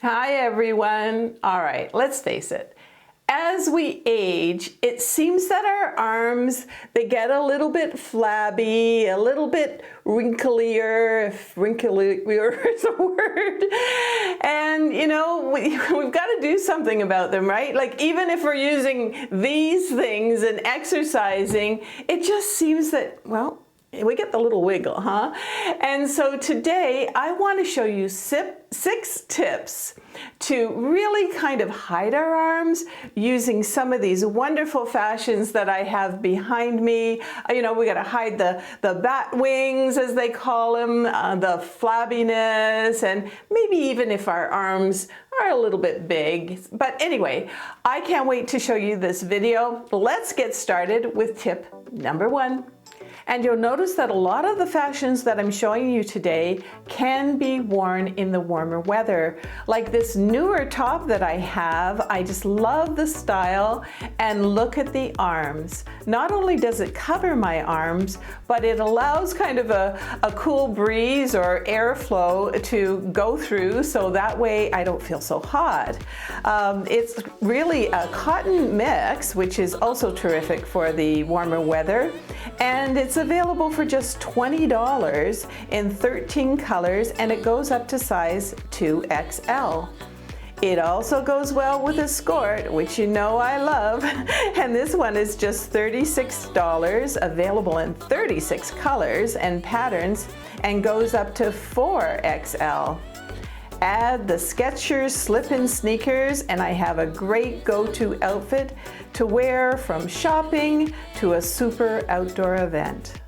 Hi everyone. All right, let's face it. As we age, it seems that our arms, they get a little bit flabby, a little bit wrinklier, if wrinklier is a word. And we've got to do something about them, right? Like even if we're using these things and exercising, it just seems that, well, we get the little wiggle, huh? And so today I want to show you 6 tips to really kind of hide our arms using some of these wonderful fashions that I have behind me. We got to hide the bat wings, as they call them, the flabbiness, and maybe even if our arms are a little bit big. But anyway, I can't wait to show you this video. Let's get started with tip number 1. And you'll notice that a lot of the fashions that I'm showing you today can be worn in the warmer weather. Like this newer top that I have, I just love the style, and look at the arms. Not only does it cover my arms, but it allows kind of a cool breeze or airflow to go through, so that way I don't feel so hot. It's really a cotton mix, which is also terrific for the warmer weather. And it's available for just $20 in 13 colors, and it goes up to size 2XL. It also goes well with a skirt, which you know I love, and this one is just $36, available in 36 colors and patterns, and goes up to 4XL. Add the Skechers slip-in sneakers, and I have a great go-to outfit to wear from shopping to a super outdoor event.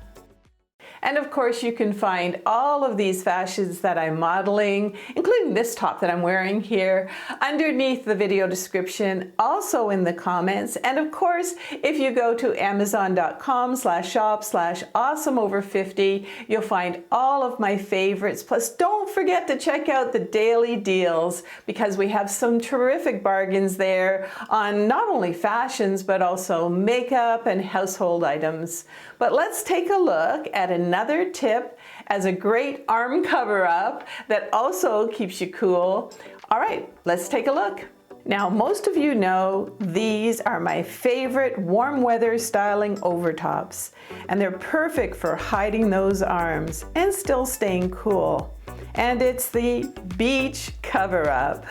And of course, you can find all of these fashions that I'm modeling, including this top that I'm wearing here, underneath the video description, also in the comments. And of course, if you go to amazon.com/shop/awesomeover50, you'll find all of my favorites. Plus, don't forget to check out the daily deals, because we have some terrific bargains there on not only fashions, but also makeup and household items. But let's take a look at another tip as a great arm cover-up that also keeps you cool. All right, let's take a look. Now, most of you know these are my favorite warm weather styling overtops, and they're perfect for hiding those arms and still staying cool. And it's the beach cover-up.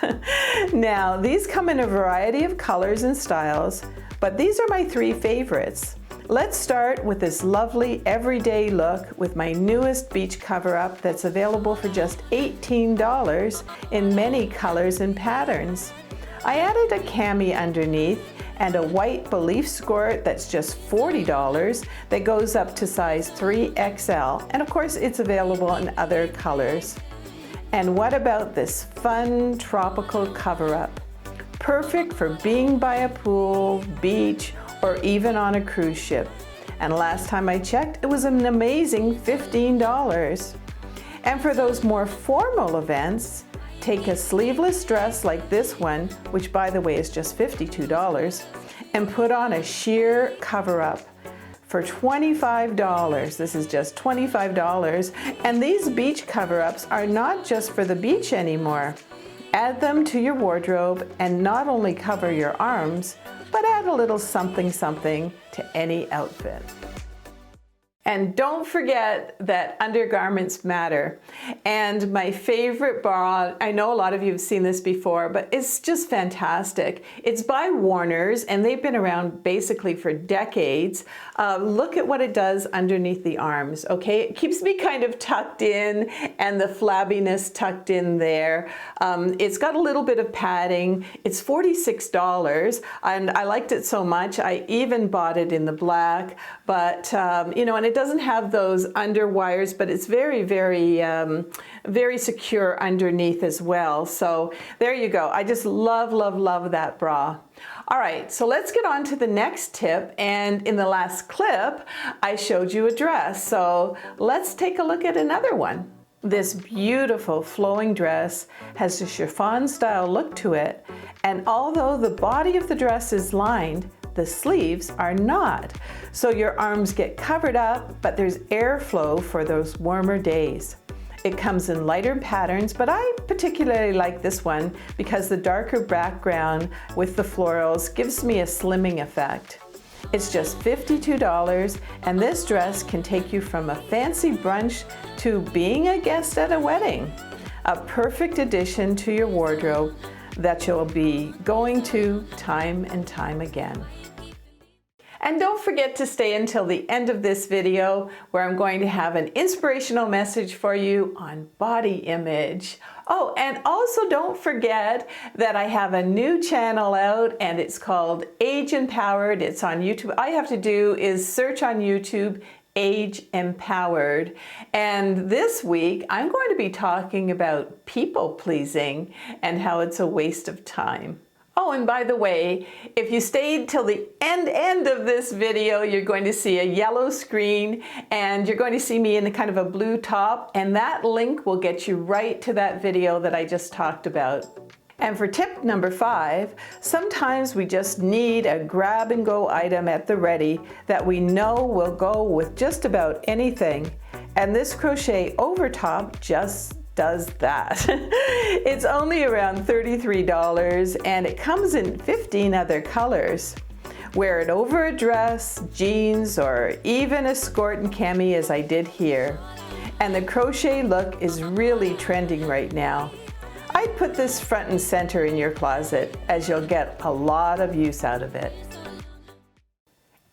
Now, these come in a variety of colors and styles, but these are my 3 favorites. Let's start with this lovely everyday look with my newest beach cover-up that's available for just $18 in many colors and patterns. I added a cami underneath and a white belief skirt that's just $40 that goes up to size 3XL, and of course it's available in other colors. And what about this fun tropical cover-up? Perfect for being by a pool, beach, or even on a cruise ship. And last time I checked, it was an amazing $15. And for those more formal events, take a sleeveless dress like this one, which by the way is just $52, and put on a sheer cover-up for $25. This is just $25. And these beach cover-ups are not just for the beach anymore. Add them to your wardrobe and not only cover your arms, but add a little something to any outfit. And don't forget that undergarments matter. And my favorite bra, I know a lot of you have seen this before, but it's just fantastic. It's by Warner's, and they've been around basically for decades. Look at what it does underneath the arms, okay? It keeps me kind of tucked in, and the flabbiness tucked in there. It's got a little bit of padding. It's $46, and I liked it so much, I even bought it in the black. But, and it doesn't have those underwires, but it's very, very secure underneath as well. So there you go. I just love, love, love that bra. All right, so let's get on to the next tip. And in the last clip, I showed you a dress. So let's take a look at another one. This beautiful flowing dress has a chiffon style look to it. And although the body of the dress is lined, the sleeves are not. So your arms get covered up, but there's airflow for those warmer days. It comes in lighter patterns, but I particularly like this one because the darker background with the florals gives me a slimming effect. It's just $52, and this dress can take you from a fancy brunch to being a guest at a wedding. A perfect addition to your wardrobe that you'll be going to time and time again. And don't forget to stay until the end of this video where I'm going to have an inspirational message for you on body image. Oh, and also don't forget that I have a new channel out and it's called Age Empowered. It's on YouTube. All you have to do is search on YouTube Age Empowered. And this week I'm going to be talking about people pleasing and how it's a waste of time. Oh, and by the way, if you stayed till the end of this video, you're going to see a yellow screen and you're going to see me in a kind of a blue top, and that link will get you right to that video that I just talked about. And for tip number 5, sometimes we just need a grab and go item at the ready that we know will go with just about anything. And this crochet over top just does that. It's only around $33 and it comes in 15 other colors. Wear it over a dress, jeans, or even a skirt and cami as I did here. And the crochet look is really trending right now. I'd put this front and center in your closet as you'll get a lot of use out of it.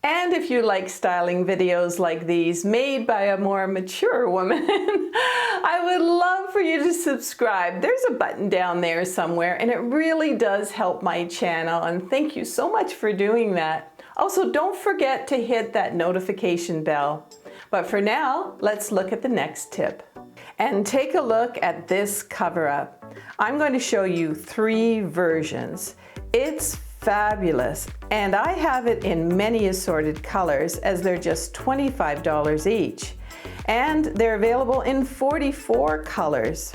And if you like styling videos like these made by a more mature woman, I would love for you to subscribe. There's a button down there somewhere and it really does help my channel, and thank you so much for doing that. Also, don't forget to hit that notification bell. But for now, let's look at the next tip. And take a look at this cover up. I'm going to show you 3 versions. It's fabulous, and I have it in many assorted colors as they're just $25 each. And they're available in 44 colors.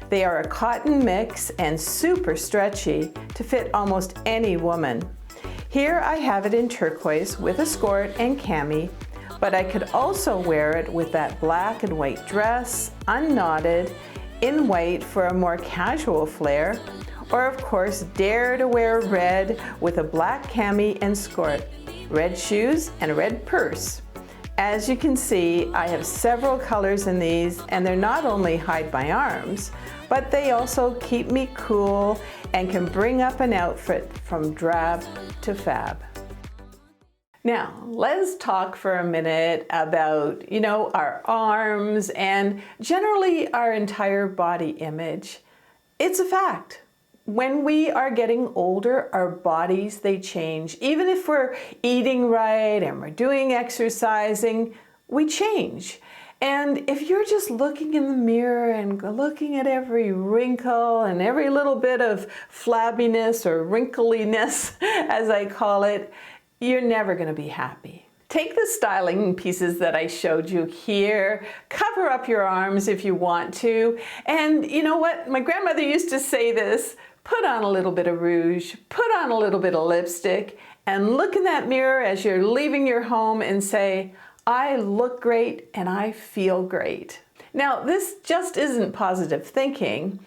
They are a cotton mix and super stretchy to fit almost any woman. Here I have it in turquoise with a skirt and cami, but I could also wear it with that black and white dress, unknotted, in white for a more casual flair, or of course dare to wear red with a black cami and skirt, red shoes, and a red purse. As you can see, I have several colors in these, and they're not only hide my arms, but they also keep me cool and can bring up an outfit from drab to fab. Now, let's talk for a minute about, our arms and generally our entire body image. It's a fact. When we are getting older, our bodies, they change. Even if we're eating right and we're doing exercising, we change. And if you're just looking in the mirror and looking at every wrinkle and every little bit of flabbiness or wrinkliness, as I call it, you're never going to be happy. Take the styling pieces that I showed you here, cover up your arms if you want to, and you know what? My grandmother used to say this, put on a little bit of rouge, put on a little bit of lipstick, and look in that mirror as you're leaving your home and say, I look great and I feel great. Now, this just isn't positive thinking.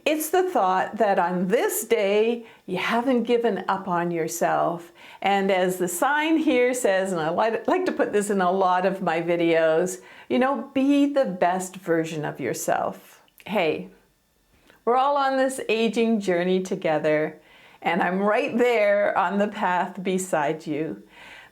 It's the thought that on this day, you haven't given up on yourself. And as the sign here says, and I like to put this in a lot of my videos, be the best version of yourself. Hey, we're all on this aging journey together, and I'm right there on the path beside you.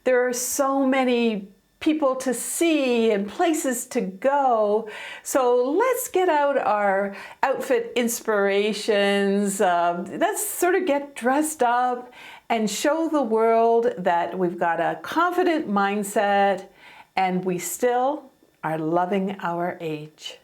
There are so many people to see and places to go. So let's get out our outfit inspirations. Let's sort of get dressed up and show the world that we've got a confident mindset and we still are loving our age.